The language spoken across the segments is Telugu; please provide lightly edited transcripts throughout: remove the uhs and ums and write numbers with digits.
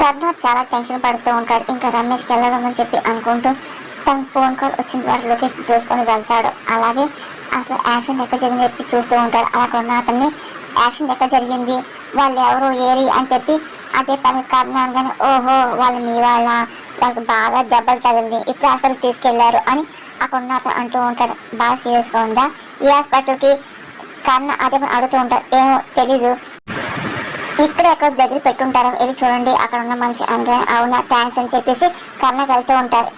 కర్ణ చాలా టెన్షన్ పడుతూ ఉంటాడు. ఇంకా రమేష్కి వెళ్ళగలని చెప్పి అనుకుంటూ తన ఫోన్ కాల్ వచ్చిన ద్వారా లొకేషన్ తీసుకొని వెళ్తాడు. అలాగే అసలు యాక్సిడెంట్ ఎక్కడ జరిగింది చెప్పి చూస్తూ ఉంటాడు. అక్కడ ఉన్న అతన్ని యాక్సిడెంట్ ఎక్కడ జరిగింది, వాళ్ళు ఎవరు ఏరి అని చెప్పి అదే పని కర్ణ అనగానే ఓహో వాళ్ళు మీ వాళ్ళకి బాగా దెబ్బలు తగిలింది, ఇప్పుడు హాస్పిటల్కి తీసుకెళ్లారు అని అక్కడ ఉన్న అతను అంటూ ఉంటాడు. బాగా సీరియస్గా ఉందా ఈ హాస్పిటల్కి? కర్ణ అదే పని అడుగుతూ ఉంటాడు. ఏమో తెలీదు, ఇక్కడ ఎక్కడ దగ్గర పెట్టుంటారు, వెళ్ళి చూడండి అక్కడ ఉన్న మనిషి అంటే అవునా థ్యాంక్స్ అని చెప్పేసి కర్ణకి వెళ్తూ ఉంటారు.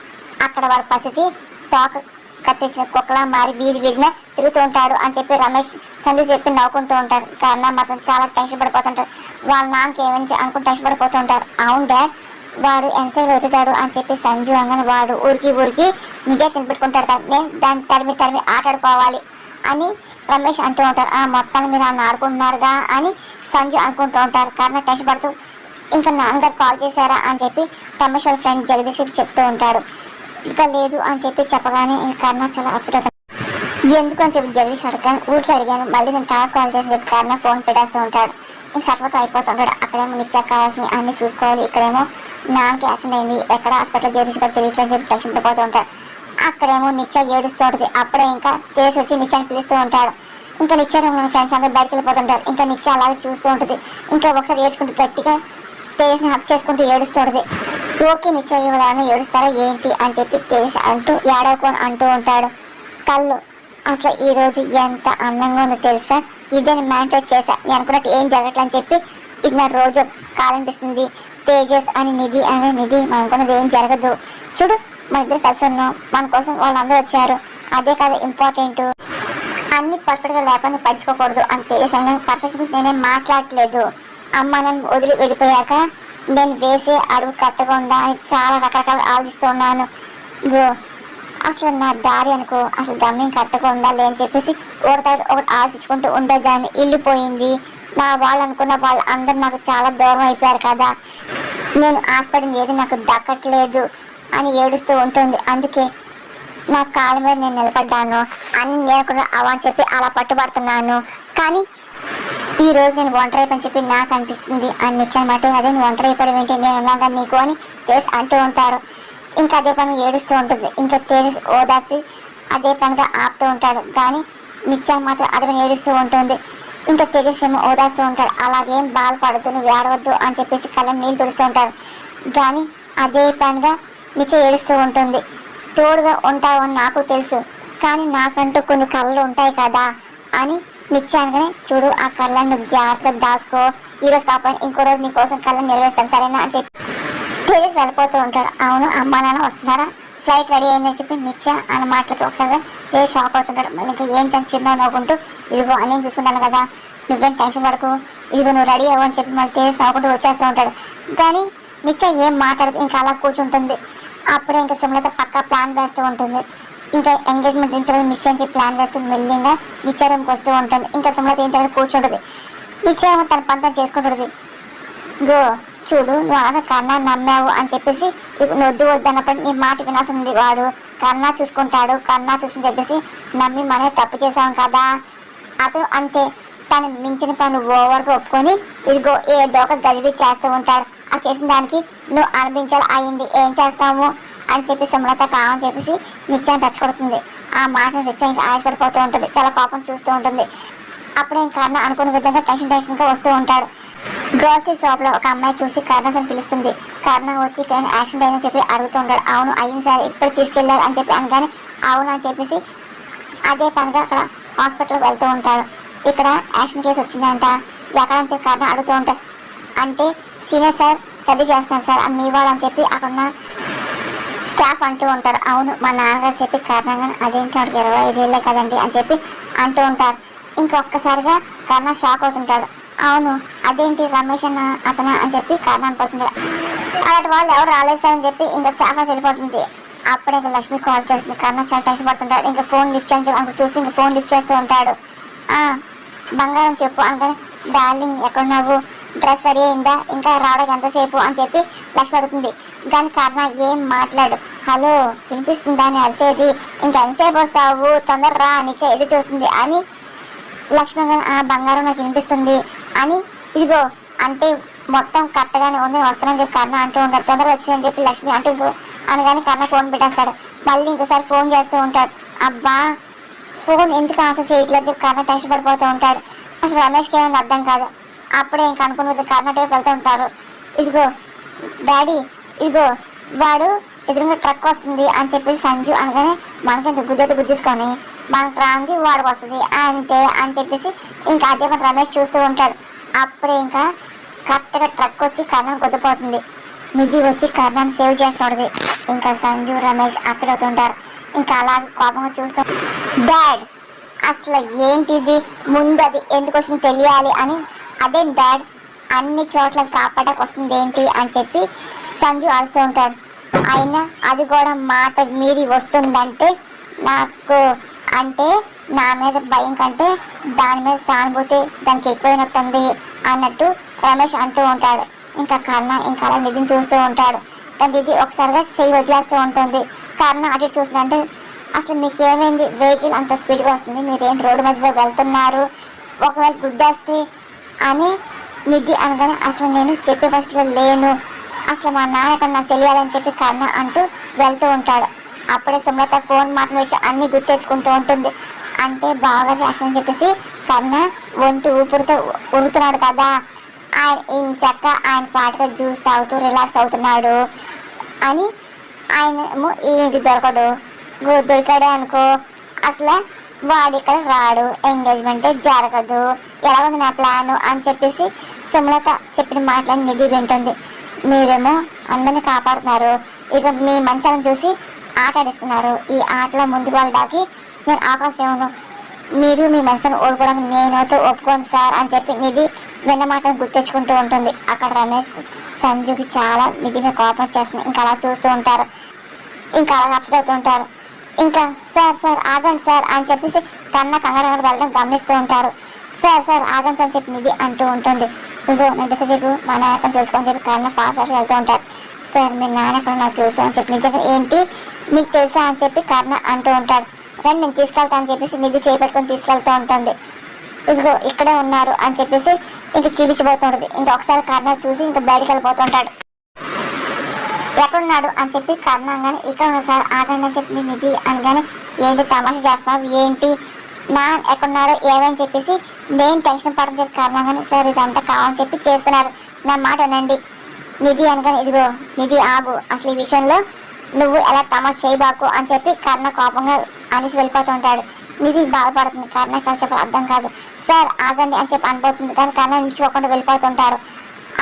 అక్కడ వారి పరిస్థితి తోక కత్తించిన కుక్కలా మారి వీధి వీధిన తిరుగుతూ ఉంటాడు అని చెప్పి రమేష్ సంధి చెప్పి నవ్వుకుంటూ ఉంటారు. కర్ణ మాత్రం చాలా టెన్షన్ పడిపోతుంటారు. వాళ్ళ నాన్నకి ఏమని అనుకుని టెన్షన్ పడిపోతూ ఉంటారు. అవును డాడ్, వాడు ఎంతసేపు వెతుతాడు అని చెప్పి సంజు అనగానే వాడు ఊరికి నిజే తినిపెట్టుకుంటాడు కదా, నేను దాన్ని తరిమి ఆటాడుకోవాలి అని రమేష్ అంటూ ఉంటారు. ఆ మొత్తాన్ని మీరు ఆయన ఆడుకుంటున్నారుగా అని సంజు అనుకుంటూ ఉంటారు. కర్ణ టెన్షన్ పడుతూ ఇంకా నాన్నగారు కాల్ చేశారా అని చెప్పి రమేష్ వాళ్ళ ఫ్రెండ్ జగదీష్ చెప్తూ ఉంటాడు. ఇంకా లేదు అని చెప్పి చెప్పగానే కర్ణ చాలా అప్సెట్. ఎందుకు అని చెప్పి జగదీష్ అడగాను, ఊరికి అడిగాను, మళ్ళీ నేను తర్వాత కాల్ చేసి చెప్పి కర్ణ ఫోన్ పెట్టేస్తూ ఉంటాడు. ఇంక సర్వతో అయిపోతుంటాడు. అక్కడేమో నిత్యాకు కావాల్సినవి అన్ని చూసుకోవాలి, ఇక్కడేమో నాన్నకి యాక్సిడెంట్ అయింది, ఎక్కడ హాస్పిటల్ చేయించుకొని తెలియట్లని చెప్పి టెన్షన్ పడిపోతూ ఉంటాడు. అక్కడేమో నిత్య ఏడుస్తూ ఉంటుంది. అప్పుడే ఇంకా తేసి వచ్చి నిత్యాన్ని పిలుస్తూ ఉంటాడు. ఇంకా నిత్య ఫ్రెండ్స్ అందరూ బయటకు వెళ్ళిపోతుంటారు. ఇంకా నిత్య అలాగే చూస్తూ ఉంటుంది. ఇంకా ఒకసారి ఏడ్చుకుంటూ గట్టిగా తేజ్ని హక్ చేసుకుంటూ ఏడుస్తూ ఉంటుంది. ఓకే నిత్య ఎవరైనా ఏడుస్తారా ఏంటి అని చెప్పి తేజ్ అంటూ ఏడవకొని అంటూ ఉంటాడు. కళ్ళు అసలు ఈ రోజు ఎంత అందంగా ఉందో తెలుసా, ఇదే మ్యానిఫెస్ట్ చేశా, నేను అనుకున్నట్టు ఏం జరగట్లని చెప్పి ఇది నా రోజు కాలనిపిస్తుంది. తేజస్ అని నిధి అని నిధి మనం అనుకున్నది ఏం జరగదు, చూడు మన ఇద్దరు కలిసి ఉన్నాం, మన కోసం వాళ్ళందరూ వచ్చారు, అదే కదా ఇంపార్టెంట్, అన్ని పర్ఫెక్ట్గా లేకుండా పడుచుకోకూడదు అని తేజస్ పర్ఫెక్షన్ గురించి నేనేం మాట్లాడట్లేదు, అమ్మ నన్ను వదిలి వెళ్ళిపోయాక నేను వేసే అడుగు కట్టకుండా అని చాలా రకరకాలు ఆలోచిస్తున్నాను. అసలు నా దారి అనుకో అసలు గమ్యం కట్టకుండా లేని చెప్పేసి ఒకటి ఆలోచించుకుంటూ ఉండేదాన్ని, వెళ్ళిపోయింది. నా వాళ్ళు అనుకున్న వాళ్ళు అందరు నాకు చాలా దూరం అయిపోయారు కదా, నేను ఆశపడింది ఏది నాకు దక్కట్లేదు అని ఏడుస్తూ ఉంటుంది. అందుకే నా కాళ్ళ మీద నేను నిలబడ్డాను, అన్ని నేను కూడా అవని చెప్పి అలా పట్టుబడుతున్నాను. కానీ ఈ రోజు నేను ఒంటరి అయిపోయి చెప్పి నాకు అనిపిస్తుంది అని నిచ్చనమాట. అదే నువ్వు ఒంటరి అయిపోవడం ఏంటి, నేను ఉన్నాగా నీకు అని తేజ్ అంటూ ఉంటారు. ఇంకా అదే పని ఏడుస్తూ ఉంటుంది. ఇంకా తేజ్ ఓదార్చి అదే పనిగా ఆపుతూ ఉంటాడు. కానీ నిత్యం మాత్రం అదే పని ఏడుస్తూ ఉంటుంది. ఇంకా తేజస్సేమో ఓదార్స్తూ ఉంటాడు. అలాగేం బాధపడద్దు, నువ్వు ఏడవద్దు అని చెప్పేసి కళ్ళని నీళ్ళు తుడుస్తూ ఉంటారు. కానీ అదే పనిగా నిత్యం ఏడుస్తూ ఉంటుంది. తోడుగా ఉంటావు అని నాకు తెలుసు, కానీ నాకంటూ కొన్ని కళ్ళు ఉంటాయి కదా అని నిత్యానగానే చూడు ఆ కళ్ళని నువ్వు జాగ్రత్తగా దాచుకో, ఈరోజు కాకపోయినా ఇంకో రోజు నీ కోసం కళ్ళని నెరవేరుస్తాను సరేనా అని చెప్పి తేజస్ వెళ్ళిపోతూ ఉంటాడు. అవును అమ్మా నాన్న వస్తున్నారా, ఫ్లైట్ రెడీ అయిందని చెప్పి నిత్య అన్న మాటలకి ఒకసారిగా తేజ్ షాక్ అవుతుంటాడు. మళ్ళీ ఇంకా ఏం తను చిన్న నవ్వుకుంటూ ఇదిగో అని చూసుకుంటాను కదా, నువ్వేం టెన్షన్ పడకు, ఇదిగో నువ్వు రెడీ అవ్వు అని చెప్పి మళ్ళీ తేజ్ నవ్వుకుంటూ వచ్చేస్తూ ఉంటాడు. కానీ నిత్య ఏం మాట్లాడదు, ఇంకా అలా కూర్చుంటుంది. అప్పుడే ఇంకా సుమలత పక్కా ప్లాన్ వేస్తూ ఉంటుంది. ఇంకా ఎంగేజ్మెంట్ రింగ్స్ మిస్ అని చెప్పి ప్లాన్ వేస్తూ మెల్లిగా నిత్య రూమ్కి వస్తూ ఉంటుంది. ఇంకా సుమలత ఏంటంటే కూర్చుంటుంది. నిత్య తన పంతం చేసుకుంటుంది. గో చూడు నువ్వు అసలు కన్నా నమ్మావు అని చెప్పేసి నువ్వు వద్దు అన్నప్పుడు నీ మాట వినాల్సింది, వాడు కన్నా చూసుకుంటాడు కన్నా చూసుకుని చెప్పేసి నమ్మి మనమే తప్పు చేసాం కదా, అతను అంతే తను మించిన పని ఓవర్గా ఒప్పుకొని ఇదిగో ఏదో ఒక గదిబి చేస్తూ ఉంటాడు. అది చేసిన దానికి నువ్వు అనిపించాలి అయింది, ఏం చేస్తాము అని చెప్పి సుమలత కావని చెప్పేసి నిత్యాన్ని టచ్ కొడుతుంది. ఆ మాటను నిత్యం ఇంకా ఆశపడిపోతూ ఉంటుంది, చాలా కోపం చూస్తూ ఉంటుంది. అప్పుడే కర్ణ అనుకునే విధంగా టెన్షన్గా వస్తూ ఉంటాడు. గ్రోసరీ షాప్ లో ఒక అమ్మాయి చూసి కర్ణ అని పిలుస్తుంది. కర్ణ వచ్చి ఇక్కడ యాక్సిడెంట్ అయిందని చెప్పి అడుగుతూ ఉంటాడు. అవును అయింది సార్, ఇప్పుడు తీసుకెళ్లారు అని చెప్పి అనగానే అవును అని చెప్పేసి అదే పనిగా అక్కడ హాస్పిటల్కి వెళ్తూ ఉంటారు. ఇక్కడ యాక్సిడెంట్ కేసు వచ్చిందంట, ఎక్కడని చెప్పి కర్ణ అడుగుతూ ఉంటాడు. అంటే సీనియర్ సార్ సర్జరీ చేస్తున్నారు సార్ అని మీ వాళ్ళు అని చెప్పి అక్కడున్న స్టాఫ్ అంటూ ఉంటారు. అవును మా నాన్నగారు చెప్పి కారణంగా అదేంటి వాడికి 25 ఏళ్ళే కదండి అని చెప్పి అంటూ ఉంటారు. ఇంకొక్కసారిగా కర్ణ షాక్ అవుతుంటాడు. అవును అదేంటి రమేష్ అన్న అతను అని చెప్పి కర్ణ అనిపోతుంటాడు. అలాంటి వాళ్ళు ఎవరు రాలేసారని చెప్పి ఇంకా స్టాఫ్ వెళ్ళిపోతుంది. అప్పుడే ఇంకా లక్ష్మి కాల్ చేస్తుంది. కర్ణ చాలా టెన్షన్ పడుతుంటాడు. ఇంకా ఫోన్ లిఫ్ట్ అని చెప్పి చూస్తే ఇంకా ఫోన్ లిఫ్ట్ చేస్తూ ఉంటాడు. బంగారం చెప్పు అనగానే డార్లింగ్ ఎక్కడున్నావు, డ్రెస్ రెడీ అయిందా, ఇంకా రావడానికి ఎంతసేపు అని చెప్పి లక్ష్మి అడుగుతుంది. కానీ కర్ణ ఏం మాట్లాడు. హలో వినిపిస్తుందా అని అరిసేది. ఇంకెంతసేపు వస్తావు, తొందర రా అని ఎదురు చూస్తుంది. అని లక్ష్మి ఆ బంగారం నాకు వినిపిస్తుంది అని ఇదిగో అంటే మొత్తం కరెక్ట్గానే ఉంది, వస్తానని చెప్పి కర్ణ అంటూ ఉంటాడు. తొందరగా వచ్చిందని చెప్పి లక్ష్మి అంటూ అనగానే కర్ణ ఫోన్ పెట్టేస్తాడు. మళ్ళీ ఇంకోసారి ఫోన్ చేస్తూ ఉంటాడు. అబ్బా ఫోన్ ఎందుకు ఆన్సర్ చేయట్లేదు చెప్పి కర్ణ టెన్షన్ పడిపోతూ ఉంటాడు. అసలు రమేష్కి ఏమైంది అర్థం కాదు. అప్పుడే ఇంకా అనుకుని కర్ణ టైపు వెళ్తూ ఉంటారు. ఇదిగో డాడీ, ఇదిగో వాడు ఎదురుగా ట్రక్ వస్తుంది అని చెప్పేసి సంజు అనగానే మనకి గుద్దేసుకొని మనకు రాంది వాడికి వస్తుంది అంతే అని చెప్పేసి ఇంకా అదే మన రమేష్ చూస్తూ ఉంటాడు. అప్పుడే ఇంకా కరెక్ట్గా ట్రక్ వచ్చి కర్ణను గుద్దిపోతుంది. నిధి వచ్చి కర్ణను సేవ్ చేస్తుంది. ఇంకా సంజు రమేష్ అక్కడ అవుతుంటారు. ఇంకా అలా కోపంగా చూస్తూ డాడ్ అసలు ఏంటిది, ముందు అది ఎందుకు వచ్చింది తెలియాలి అని, అదే డాడ్ అన్ని చోట్ల కాపాడకు వస్తుంది ఏంటి అని చెప్పి సంజు అరుస్తూ ఉంటాడు. అయినా అది కూడా మాట మీరి వస్తుందంటే నాకు అంటే నా మీద భయం కంటే దాని మీద సానుభూతి దానికి ఎక్కువైనట్టుంది అన్నట్టు రమేష్ అంటూ ఉంటాడు. ఇంకా కర్ణ ఇంకా అలా నిధిని చూస్తూ ఉంటాడు. కానీ నిధి ఒకసారిగా చెయ్యి వదిలేస్తూ ఉంటుంది. కర్ణ అటు చూస్తుంటే అసలు మీకు ఏమైంది, వెహికల్ అంత స్పీడ్గా వస్తుంది, మీరేం రోడ్డు మధ్యలో వెళ్తున్నారు, ఒకవేళ గుద్దేస్తే అని నిధి అనగానే అసలు నేను చెప్పే పరిస్థితిలో లేను, అసలు మా నాన్న ఎక్కడ నాకు తెలియాలని చెప్పి కర్ణ అంటూ వెళ్తూ ఉంటాడు. అప్పుడే సుమలత ఫోన్ మాటల విషయం అన్నీ గుర్తెచ్చుకుంటూ ఉంటుంది. అంటే బాగా రియాక్షన్ చెప్పేసి కర్ణ ఒంటి ఊపిరితో ఉరుకుతున్నాడు కదా, ఆయన ఇంచక్క ఆయన పాటగా జ్యూస్ తాగుతూ రిలాక్స్ అవుతున్నాడు అని, ఆయన ఏంటి దొరికాడే అనుకో అసలు వాడు ఇక్కడ రాడు, ఎంగేజ్మెంటే జరగదు, ఎలా ఉంది నా ప్లాను అని చెప్పేసి సుమలత చెప్పిన మాటలని నిధి వింటుంది. మీరేమో అందరినీ కాపాడుతున్నారు, ఇక మీ మంచాలను చూసి ఆట ఆడిస్తున్నారు, ఈ ఆటలో ముందుకు వెళ్ళడానికి నేను అవకాశం ఇవ్వను, మీరు మీ మనసును ఓడుకోవడానికి నేనైతే ఒప్పుకోను సార్ అని చెప్పి నిధి విన్న మాటను గుర్తించుకుంటూ ఉంటుంది. అక్కడ రమేష్ సంజుకి చాలా నిధి మీద కోపం వచ్చేస్తుంది. ఇంకా అలా చూస్తూ ఉంటారు. ఇంకా అలా అప్సెట్ అవుతూ ఉంటారు. ఇంకా సార్ ఆగండి సార్ అని చెప్పేసి కంగారు వెళ్ళడం గమనిస్తూ ఉంటారు. సార్ ఆగండి సార్ చెప్పి నిధి అంటూ ఉంటుంది. ఇదిగో నేను డిసైడ్ చెప్పు మా నాయకం తెలుసుకొని చెప్పి కర్ణ ఫాస్ట్ వెళ్తూ ఉంటారు. సార్ మీ నాయకుడు నాకు తెలుసు అని చెప్పి నిధి ఏంటి నీకు తెలుసా అని చెప్పి కర్ణ అంటూ ఉంటాడు. రండి నేను తీసుకెళ్తా అని చెప్పేసి నిధి చేపెట్టుకొని తీసుకెళ్తూ ఉంటుంది. ఇదిగో ఇక్కడే ఉన్నారు అని చెప్పేసి ఇంక చూపించబోతుంటుంది. ఇంకా ఒకసారి కర్ణ చూసి ఇంకా బయటికి వెళ్ళిపోతుంటాడు. ఎక్కడున్నాడు అని చెప్పి కర్ణ అనగానే ఇక్కడ ఉన్నా సార్ ఆగండి అని చెప్పి నిధి అనగానే ఏంటి తమాషా చేస్తున్నావు ఏంటి, నా ఎక్కడున్నారో ఏమని చెప్పేసి నేను టెన్షన్ పడని చెప్పి కర్ణ అనగానే సార్ ఇదంతా కావాలని చెప్పి చేస్తున్నారు, నా మాట వినండి నిధి అనగానే ఇదిగో నిధి ఆగు, అసలు ఈ విషయంలో నువ్వు ఎలా తమాషా చేయబాకు అని చెప్పి కర్ణ కోపంగా అనేసి వెళ్ళిపోతుంటాడు. నిధి బాధపడుతుంది. కర్ణ కానీ చెప్పి అర్థం కాదు. సార్ ఆగండి అని చెప్పి అనిపోతుంది కానీ కర్ణ నిలిచిపోకుండా వెళ్ళిపోతుంటారు.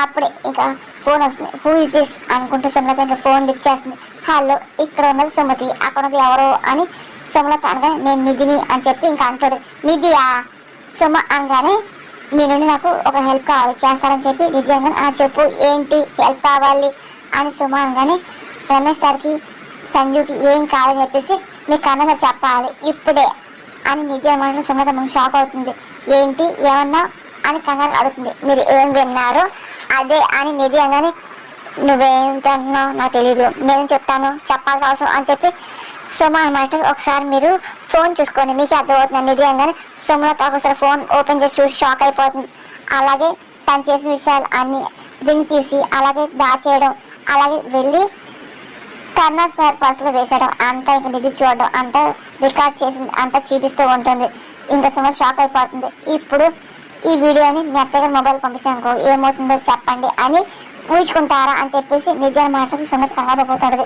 అప్పుడే ఇంకా ఫోన్ వస్తుంది. హూ ఇస్ దిస్ అనుకుంటూ సుమలత ఇంకా ఫోన్ లిఫ్ట్ చేస్తుంది. హలో ఇక్కడ ఉన్నది సుమతి, అక్కడ ఉన్నది ఎవరో అని సుమలత అనగానే నేను నిధిని అని చెప్పి ఇంకా అంటాడు. నిధియా సుమ అనగానే మీ నుండి నాకు ఒక హెల్ప్ కావాలి చేస్తారని చెప్పి నిధి అనగానే చెప్పు ఏంటి హెల్ప్ కావాలి అని సుమ అనగానే రమేష్ సార్కి సంజుకి ఏం కాదని చెప్పేసి మీకు కన్నగా చెప్పాలి ఇప్పుడే అని నిధి అనమాట. సుమలత ముందు షాక్ అవుతుంది. ఏంటి ఏమన్నా అని కంగారు అడుగుతుంది. మీరు ఏం విన్నారో అదే అని నిధి అనగానే నువ్వేంటన్నావు నాకు తెలీదు, నేను చెప్తాను చెప్పాల్సిన అవసరం అని చెప్పి సుమ అనమాట. ఒకసారి మీరు ఫోన్ చూసుకోండి మీకే అర్థమవుతుంది నిధి అనగానే సుమలత ఒకసారి ఫోన్ ఓపెన్ చేసి చూసి షాక్ అయిపోతుంది. అలాగే తను చేసిన విషయాలు అన్ని రింగ్ తీసి అలాగే దాచేయడం, అలాగే వెళ్ళి కర్ణ సార్ పర్సులో వేసేయడం అంతా ఇంక నిధి చూడడం అంతా రికార్డ్ చేసింది అంతా చూపిస్తూ ఉంటుంది. ఇంకా సుమ షాక్ అయిపోతుంది. ఇప్పుడు ఈ వీడియోని మీ అత్తగారి మొబైల్ పంపించానుకో ఏమవుతుందో చెప్పండి అని ఊహించుకుంటారా అని చెప్పేసి నిధి అని మాట్లాడి సుమలత కంగారైపోతుంది.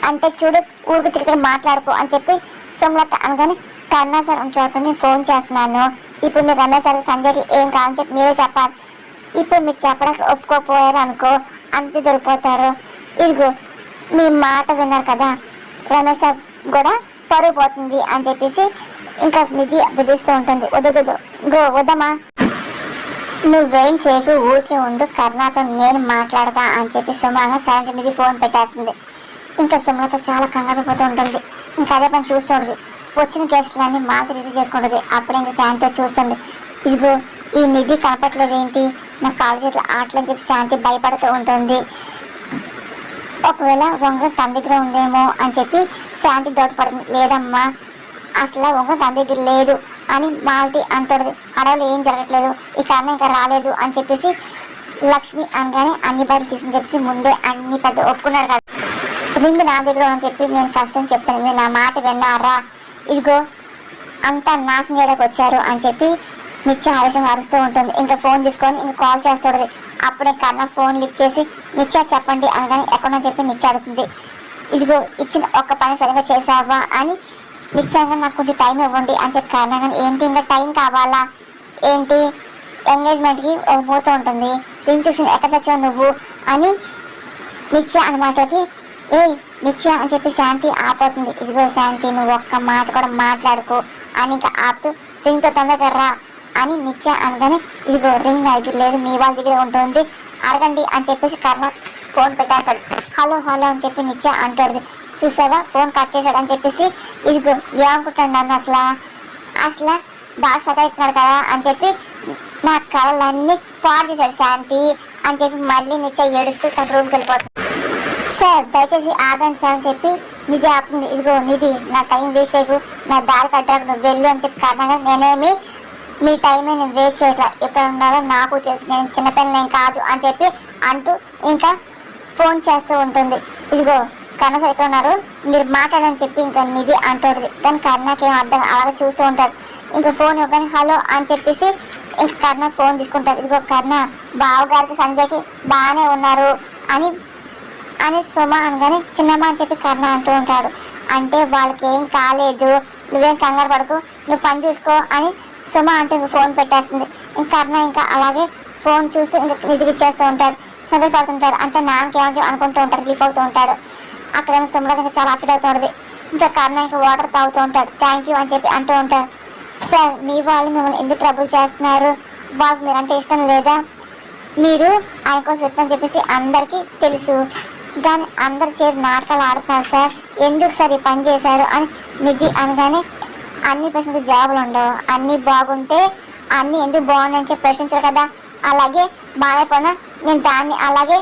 అంటే చూడు ఊరికి తిరిగి మాట్లాడుకో అని చెప్పి సుమలత అనగానే కర్ణ సార్ చూడకుండా ఫోన్ చేస్తున్నాను, ఇప్పుడు మీరు రమేష్ సార్ సంజయ్కి ఏం కావాలని చెప్పి మీరే చెప్పాలి, ఇప్పుడు మీరు చెప్పడానికి ఒప్పుకోపోయారు అనుకో అంతే దొరికిపోతారు, ఇదిగో మీ మాట విన్నారు కదా రమేష్ సార్ కూడా పరుగు పోతుంది అని చెప్పేసి ఇంకా నిధి బెదిరిస్తూ ఉంటుంది. వద్దమ్మా నువ్వేం చేయకు ఊరికే ఉండు కర్ణతో నేను మాట్లాడతా అని చెప్పి సుమగా సరే నిధి ఫోన్ పెట్టేస్తుంది. ఇంకా సుమలత చాలా కంగారు పోతూ ఉంటుంది. ఇంకా అదే పని చూస్తూ ఉంటుంది. వచ్చిన గెస్ట్లన్నీ మాల్సి రిసీవ్ చేసుకుంటుంది. అప్పుడు ఇంకా శాంతి చూస్తుంది. ఇదిగో ఈ నిధి కనపట్లేదు ఏంటి, నా కాలు చేతులు ఆటలని చెప్పి శాంతి భయపడుతూ ఉంటుంది. ఒకవేళ ఉంగరం తన దగ్గర ఉందేమో అని చెప్పి శాంతి డౌట్ పడుతుంది. లేదమ్మా అసలు ఉంగరం తన దగ్గర లేదు అని మాల్తి అంటుంది. హడవలు ఏం జరగట్లేదు, ఈ కారణం ఇంకా రాలేదు అని చెప్పేసి లక్ష్మి అనగానే అన్ని బదులు తీసుకుని చెప్పేసి ముందే అన్ని పెద్ద ఒప్పుకున్నాడు కదా. రింగ్ నా దగ్గర అని చెప్పి నేను ఫస్ట్ టైం చెప్తాను, మీరు నా మాట విన్నారా, ఇదిగో అంతా నాశనం చేయడానికి వచ్చారు అని చెప్పి నిత్య ఆవేశంగా అరుస్తూ ఉంటుంది. ఇంకా ఫోన్ తీసుకొని ఇంకా కాల్ చేస్తుంటుంది. అప్పుడే కన్నా ఫోన్ లిఫ్ట్ చేసి నిత్య చెప్పండి అనగానే ఎక్కడో చెప్పి నిత్య అడుగుతుంది, ఇదిగో ఇచ్చిన ఒక్క పని సరిగ్గా చేసావా అని. నిత్యంగా నాకు కొంచెం టైం ఇవ్వండి అని చెప్పి కన్నా కానీ ఏంటి ఇంకా టైం కావాలా ఏంటి, ఎంగేజ్మెంట్కి పోతూ ఉంటుంది. రింగ్ తీసుకుని ఎక్కడ చచ్చావు నువ్వు అని నిత్య అన్నమాటకి ఏయ్ నిత్య అని చెప్పి శాంతి ఆపోతుంది. ఇదిగో శాంతి నువ్వు ఒక్క మాట కూడా మాట్లాడుకో అని ఇంకా ఆపుతూ రింగ్తో తొందరగా రా అని నిత్య అనగానే ఇదిగో రింగ్ నా దగ్గర లేదు, మీ వాళ్ళ దగ్గర ఉంటుంది, అడగండి అని చెప్పేసి కర్ణ ఫోన్ పెట్టేస్తాడు. హలో హలో అని చెప్పి నిత్య అంటుంది. చూసావా ఫోన్ కట్ చేశాడు అని చెప్పేసి ఇదిగో ఏమనుకుంటాడు నన్ను అసలు బాగా సతాయిస్తున్నాడు కదా అని చెప్పి నా కళలన్నీ పాడు చేశాడు శాంతి అని చెప్పి మళ్ళీ నిత్య ఏడుస్తూ తన రూమ్కి వెళ్ళిపోతుంది. సార్ దయచేసి ఆగండి సార్ అని చెప్పి నిధి ఆపుతుంది. ఇదిగో నిధి నా టైం వేస్ట్ చేయకు, నా దారి కట్టడానికి నువ్వు వెళ్ళు అని చెప్పి కారణంగా నేనేమి మీ టైమే నేను వేస్ట్ చేయట్లా, ఎప్పుడు ఉన్నారో నాకు తెలుసు, నేను చిన్నపిల్లనేం కాదు అని చెప్పి అంటూ ఇంకా ఫోన్ చేస్తూ ఉంటుంది. ఇదిగో కర్ణ సార్ ఎక్కడ ఉన్నారు మీరు మాట్లాడని చెప్పి ఇంకా నిధి అంటుంది. కానీ కర్ణకి ఏం అర్థం అలాగే చూస్తూ ఉంటాడు. ఇంకా ఫోన్ ఇవ్వగానే హలో అని చెప్పేసి ఇంకా కర్ణ ఫోన్ తీసుకుంటాడు. ఇదిగో కర్ణ బావగారికి సంజయ్కి బాగానే ఉన్నారు అని సుమ అనగానే చిన్నమ్మ అని చెప్పి కర్ణ అంటూ ఉంటాడు. అంటే వాళ్ళకి ఏం కాలేదు, నువ్వేం కంగారు పడకు, నువ్వు పని చూసుకో అని సుమ అంటే ఇంక ఫోన్ పెట్టేస్తుంది. ఇంకా కర్ణ ఇంకా అలాగే ఫోన్ చూస్తూ ఇంకా నిధికి ఇచ్చేస్తూ ఉంటాడు. సంతోషపడుతుంటాడు. అంటే నాన్నకి ఏమో అనుకుంటూ ఉంటాడు, రిలీఫ్ అవుతూ ఉంటాడు. అక్కడేమో సుమలో ఇంకా చాలా అఫిట్ అవుతుంది. ఇంకా కర్ణ ఇంకా వాటర్ తాగుతూ ఉంటాడు. థ్యాంక్ యూ అని చెప్పి అంటూ ఉంటాడు. సార్ మీ వాళ్ళు మిమ్మల్ని ఎందుకు ట్రబుల్ చేస్తున్నారు, వాళ్ళకి మీరంటే ఇష్టం లేదా, మీరు ఆయన కోసం వ్యక్తం చెప్పేసి అందరికీ తెలుసు, కానీ అందరు చేరి నాటకాలు ఆడుతున్నారు సార్, ఎందుకు సార్ ఈ పని చేశారు అని నిధి అనగానే అన్ని ప్రశ్నలకు జవాబులు ఉండవు, అన్నీ బాగుంటే అన్నీ ఎందుకు బాగున్నాయని చెప్పి ప్రశ్నించారు కదా, అలాగే బాగాలేకపోయినా నేను దాన్ని అలాగే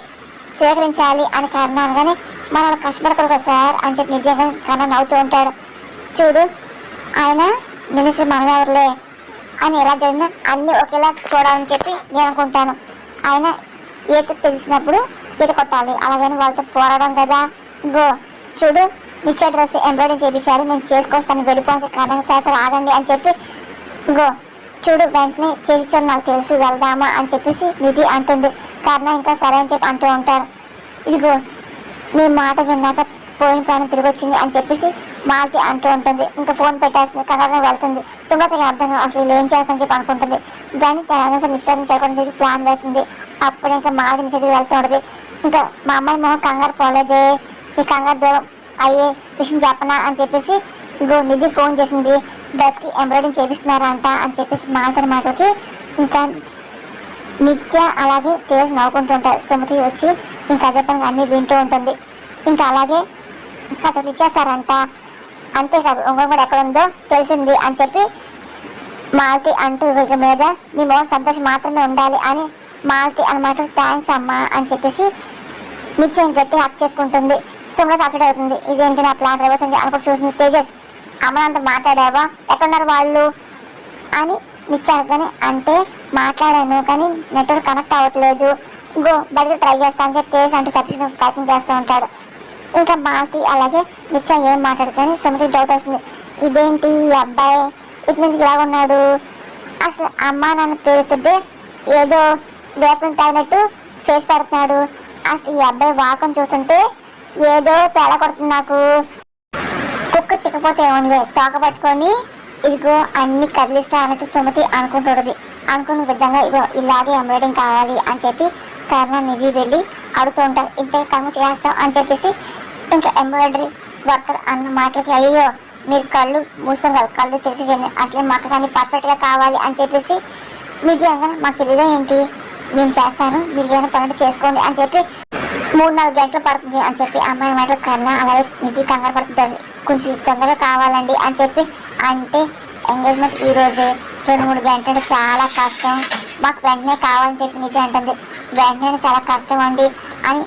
స్వీకరించాలి అని కర్ణ అనగానే మనం కష్టపడకూడదు కదా సార్ అని చెప్పి నిధి అనగానే కర్ణ నవ్వుతూ ఉంటాడు. చూడు ఆయన నిన్న మనం ఎవరులే అని ఎలా జరిగినా అన్నీ ఒకేలా చూడాలని చెప్పి నేను అనుకుంటాను. ఆయన ఈత తెలిసినప్పుడు ఈత కొట్టాలి, అలాగని వాళ్ళతో పోరాడడం కదా. గో చూడు నిత్య డ్రెస్ ఎంబ్రాయిడరీ చేయించాలి, నేను చేసుకొస్తాను వెళ్ళిపోవచ్చు కారణంగా సార్ ఆగండి అని చెప్పి గో చూడు వెంటనే చేసి చూడు నాకు తెలుసు వెళ్దామా అని చెప్పేసి నిధి అంటుంది. కారణం ఇంకా సరే అని చెప్పి అంటూ ఉంటారు. ఇదిగో నీ మాట విన్నాక పోయిన ప్రాణం తిరిగి వచ్చింది అని చెప్పేసి మాల్తి అంటూ ఉంటుంది. ఇంకా ఫోన్ పెట్టేస్తుంది, కనగా వెళ్తుంది. సుమతకి అర్థం అసలు ఏం చేస్తానని చెప్పి అనుకుంటుంది. కానీ తన అసలు నిశ్చయించకుండా చెప్పి ప్లాన్ వేస్తుంది. అప్పుడు ఇంకా మాల్తిని చదివి వెళ్తూ ఉంటుంది. ఇంకా మా అమ్మాయి మొహం కంగారు పోలేదే, ఈ కంగారు దూరం అయ్యే విషయం చెప్పనా అని చెప్పేసి ఇగో నిధి ఫోన్ చేసింది, డ్రెస్కి ఎంబ్రాయిడింగ్ చేపిస్తున్నారంట అని చెప్పేసి మాల్తిని మాటకి ఇంకా నిత్య అలాగే తేజ్ నవ్వుకుంటూ ఉంటారు. సుమతి వచ్చి ఇంకా అదే పని అన్నీ వింటూ ఉంటుంది. ఇంకా అలాగే ఇంకా చోట్లు ఇచ్చేస్తారంట, అంతేకాదు ఇంకొక కూడా ఎక్కడ ఉందో తెలిసింది అని చెప్పి మాల్తి అంటూ ఇక మీద నీ మోహన్ సంతోషం మాత్రమే ఉండాలి అని మాల్తి అనమాట థ్యాంక్స్ అమ్మా అని చెప్పేసి నిత్యం గట్టి హక్ చేసుకుంటుంది. సుమలత అఫిడ్ అవుతుంది. ఇదేంటి నా ప్లాన్ రివర్స్ అని అనుకుంటూ చూసింది. తేజస్ అమ్మనంత మాట్లాడావా, ఎక్కడున్నారు వాళ్ళు అని నిత్యాన్ని అంటే మాట్లాడాను కానీ నెట్వర్క్ కనెక్ట్ అవ్వట్లేదు, గో బయటకు ట్రై చేస్తా అని చెప్పి తేజస్ అంటూ తప్పించిన ప్రయత్నం చేస్తూ ఉంటాడు. ఇంకా మాల్తి అలాగే నిత్యం ఏం మాట్లాడుకొని సుమతికి డౌట్ వస్తుంది. ఇదేంటి ఈ అబ్బాయి ఇటు నుంచి ఇలా ఉన్నాడు, అసలు అమ్మ నాన్న పేరుతుంటే ఏదో వేపం తాగినట్టు ఫేస్ పెడుతున్నాడు, అసలు ఈ అబ్బాయి వాకం చూస్తుంటే ఏదో తేడా కొడుతుంది నాకు, కుక్క చిక్కపోతే ఏముంది తోక పట్టుకొని ఇదిగో అన్ని కదిలిస్తా అన్నట్టు సుమతి అనుకుంటుంది. అనుకున్న విధంగా ఇగో ఇలాగే ఎంబ్రాయిడింగ్ కావాలి అని చెప్పి కర్ణ నిధి వెళ్ళి అడుగుతూ ఉంటారు. ఇంత కర్మ చేస్తాం అని చెప్పేసి ఇంకా ఎంబ్రాయిడరీ వర్కర్ అన్న మాటలకి అయ్యో మీరు కళ్ళు మూసుకొని కాదు కళ్ళు తెరిచి చేయండి, అసలే మాకు కానీ పర్ఫెక్ట్గా కావాలి అని చెప్పేసి నిధి అనగా మాకు తెలియదా ఏంటి, నేను చేస్తాను మీరు ఏమైనా పనులు చేసుకోండి అని చెప్పి 3-4 గంటలు పడుతుంది అని చెప్పి అమ్మాయి మాటలు కన్నా అలాగే నిధి కంగారు పడుతుంది. కొంచెం తొందరగా కావాలండి అని చెప్పి అంటే ఎంగేజ్మెంట్ ఈరోజే 2-3 గంటలు చాలా కష్టం, మాకు వెంటనే కావాలని చెప్పి నిధి అంటుంది. వెంటనే చాలా కష్టం అండి అని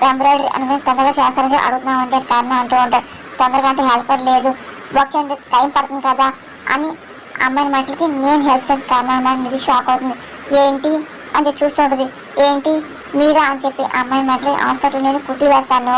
ఎంబ్రాయిడరీ అని తొందరగా చేస్తారని చెప్పి అడుగుతున్నామంటే కన్నా అంటూ ఉంటాడు. తొందరగా అంటే హెల్పర్ లేదు, వర్క్ చేయండి టైం పడుతుంది కదా అని అమ్మాయిని మాటలకి నేను హెల్ప్ చేస్తాను కన్నా నిధి షాక్ అవుతుంది. ఏంటి అని చెప్పి చూస్తూ ఉంటుంది. ఏంటి మీరా అని చెప్పి అమ్మాయి మాటలు హాస్పిటల్ నేను కుట్టి వేస్తాను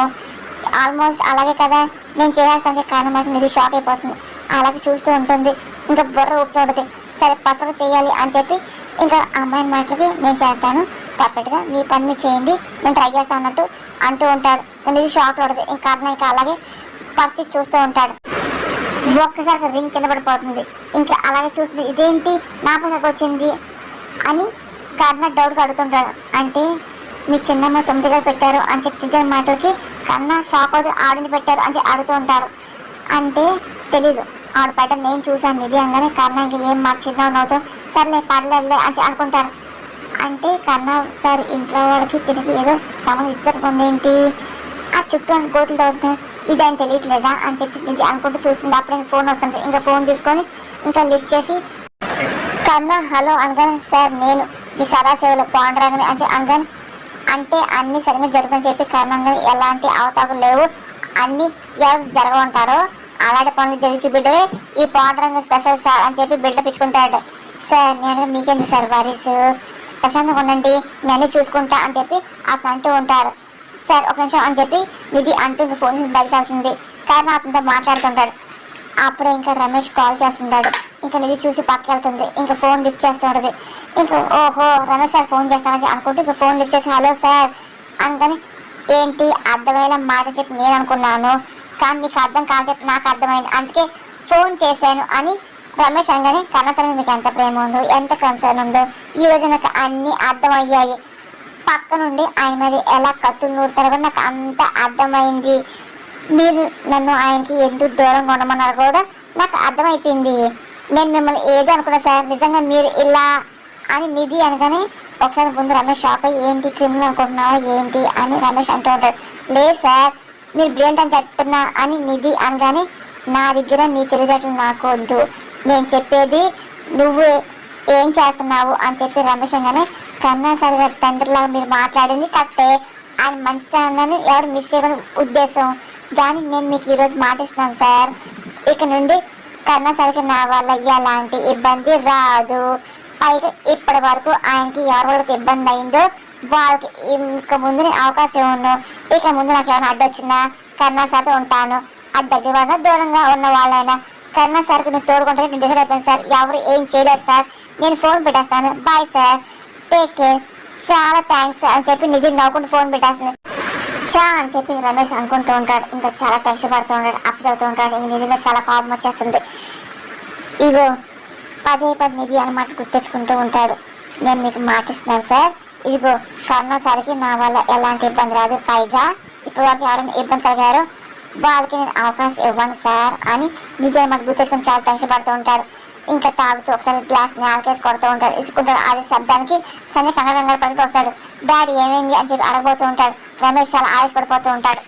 ఆల్మోస్ట్ అలాగే కదా నేను చేస్తాను కారణం మాట నిధి షాక్ అయిపోతుంది. అలాగే చూస్తూ ఉంటుంది, ఇంకా బుర్ర ఊపుతూ ఉంటుంది. సరే పర్ఫెక్ట్గా చేయాలి అని చెప్పి ఇంకా అమ్మాయిని మాటలకి నేను చేస్తాను పర్ఫెక్ట్గా, మీ పని మీరు చేయండి నేను ట్రై చేస్తాను అన్నట్టు అంటూ ఉంటాడు. నిధి షాక్లో ఉంటుంది. ఇంకా అన్న ఇంకా అలాగే పరిస్థితి చూస్తూ ఉంటాడు. ఒక్కసారిగా రింగ్ కింద పడిపోతుంది. ఇంకా అలాగే చూస్తుంది, ఇదేంటి నా పసరికి వచ్చింది అని కర్ణ డౌట్గా అడుగుతుంటాడు. అంటే మీ చిన్నమ్మ సొంతగా పెట్టారు అని చెప్పిన మాటలకి కన్నా షాక్ అవుతుంది. ఆవిడని పెట్టారు అని చెప్పి అడుగుతూ ఉంటారు. అంటే తెలీదు ఆవిడ పెట్ట నేను చూశాను నిధి అనగానే కన్నా ఇంకా ఏం మాట చిన్న నవ్వుతాం సర్లే పర్లేదులే అని అనుకుంటారు. అంటే కన్నా సార్ ఇంట్లో వాళ్ళకి తిరిగి ఏదో సంబంధం ఇచ్చేసరికి ఏంటి ఆ చుట్టూ అని కోతులు తగ్గుతుంది ఇదేం తెలియట్లేదా అని చెప్పి నిధి అనుకుంటూ చూస్తుంది. అప్పుడే ఫోన్ వస్తుంది. ఇంకా ఫోన్ తీసుకొని ఇంకా లిఫ్ట్ చేసి కన్నా హలో అనగానే సార్ నేను ఈ సదాసేవలో పాండరాగని అని అనగానే అంటే అన్నీ సరిగ్గా జరుగుతుందని చెప్పి కర్ణంగా ఎలాంటి అవతాకులు లేవు అన్నీ ఎవరు జరగమంటారో అలాంటి పనులు జరిగి బిడ్డవే ఈ పాండరంగ స్పెషల్ సార్ అని చెప్పి బిల్డప్ ఇచ్చుకుంటాడు. సార్ నేను మీకెందుకు సార్ వరీస్ ప్రశాంతంగా ఉండండి నేను చూసుకుంటా అని చెప్పి అతను అంటూ ఉంటారు. సార్ ఒక నిమిషం అని చెప్పి నిధి అంటూ ఇంకా ఫోన్ బయటకు వెళ్తుంది. కారణం అతనితో మాట్లాడుతుంటాడు. అప్పుడే ఇంకా రమేష్ కాల్ చేస్తుంటాడు. ఇంకా నిధి చూసి పక్కకి వెళ్తుంది. ఇంకా ఫోన్ లిఫ్ట్ చేస్తుంటది. ఇంకా ఓహో రమేష్ సార్ ఫోన్ చేస్తామని అనుకుంటూ ఇంకా ఫోన్ లిఫ్ట్ చేసి హలో సార్ అందుకని ఏంటి అర్థమయ్యేలా మాట చెప్పి నేను అనుకున్నాను కానీ నీకు అర్థం కాని చెప్పి నాకు అర్థమైంది అందుకే ఫోన్ చేశాను అని రమేష్ అనగానే కన్నా సార్ మీకు ఎంత ప్రేమ ఉందో ఎంత కన్సర్న్ ఉందో ఈ రోజు నాకు అన్నీ అర్థమయ్యాయి. పక్క నుండి ఆయన మీద ఎలా కత్తులు నూరుతారో కూడా నాకు అంత అర్థమైంది. మీరు నన్ను ఆయనకి ఎందుకు దూరంగా ఉండమన్నారు కూడా నాకు అర్థమైపోయింది. నేను మిమ్మల్ని ఏదో అనుకున్నా సార్ నిజంగా మీరు ఇలా అని నిధి అనగానే ఒకసారి ముందు రమేష్ షాక్ అయ్యి ఏంటి క్రిమినల్ అనుకుంటున్నావా ఏంటి అని రమేష్ అంటూ ఉంటాడు. లేదు సార్ మీరు బ్రిలియంట్ అని చెప్తున్నా అని నిధి అనగానే నా దగ్గర నీ తెలియదట్లు నాకు వద్దు నేను చెప్పేది నువ్వు ఏం చేస్తున్నావు అని చెప్పి రమేష్ అనగానే కన్నా సార్ గారి తండ్రిలాగా మీరు మాట్లాడింది కరెక్టే ఆయన మంచితనాన్ని ఎవరు మిస్ చేయని ఉద్దేశం కానీ నేను మీకు ఈరోజు మాటిస్తున్నాను సార్ ఇక నుండి కన్నా సరికి నా వల్ల ఎలాంటి ఇబ్బంది రాదు. పైగా ఇప్పటి వరకు ఆయనకి ఎవరి వాళ్ళకి ఇబ్బంది అయిందో వాళ్ళకి ఇక ముందు నేను అవకాశం ఉన్నాను. ఇక ముందు నాకు ఏమైనా అడ్డొచ్చినా కన్నా సార్తో ఉంటాను. అది దగ్గర వాళ్ళ దూరంగా ఉన్న వాళ్ళైనా కన్నా సార్కి నేను తోడుకుంటే నేను డిసైడ్ అయిపోయాను సార్ ఎవరు ఏం చేయలేదు సార్ నేను ఫోన్ పెట్టేస్తాను బాయ్ సార్ టేక్ కేర్ చాలా థ్యాంక్స్ అని చెప్పి నిధి నవ్వుకుంటూ ఫోన్ పెట్టేస్తుంది. చా అని చెప్పి రమేష్ అనుకుంటూ ఉంటాడు. ఇంకా చాలా టెన్షన్ పడుతూ ఉంటాడు అప్సెట్ అవుతూ ఉంటాడు. ఇంక నిధి మీద చాలా కోపం వచ్చేస్తుంది. ఇగో పదే నిధి అన్నమాట గుర్తెచ్చుకుంటూ ఉంటాడు. నేను మీకు మాటిస్తున్నాను సార్ ఇదిగో కన్నా సార్కి నా వల్ల ఎలాంటి ఇబ్బంది రాదు. పైగా ఇప్పటి వరకు ఎవరైనా ఇబ్బంది కలిగారో వాళ్ళకి నేను అవకాశం ఇవ్వను సార్ అని నిధి అన్నమాట గుర్తెచ్చుకొని చాలా టెన్షన్ పడుతూ ఉంటాడు. ఇంకా తాగుతూ ఒకసారి గ్లాస్ నేలకేసి కొడుతూ ఉంటాడు ఇసుకుంటాడు. అది శబ్దానికి సన్ని కంగారు పడికి వస్తాడు. డాడీ ఏమైంది అని చెప్పి అడగబోతూ ఉంటాడు. రమేష్ చాలా ఆవేశపడిపోతూ ఉంటాడు.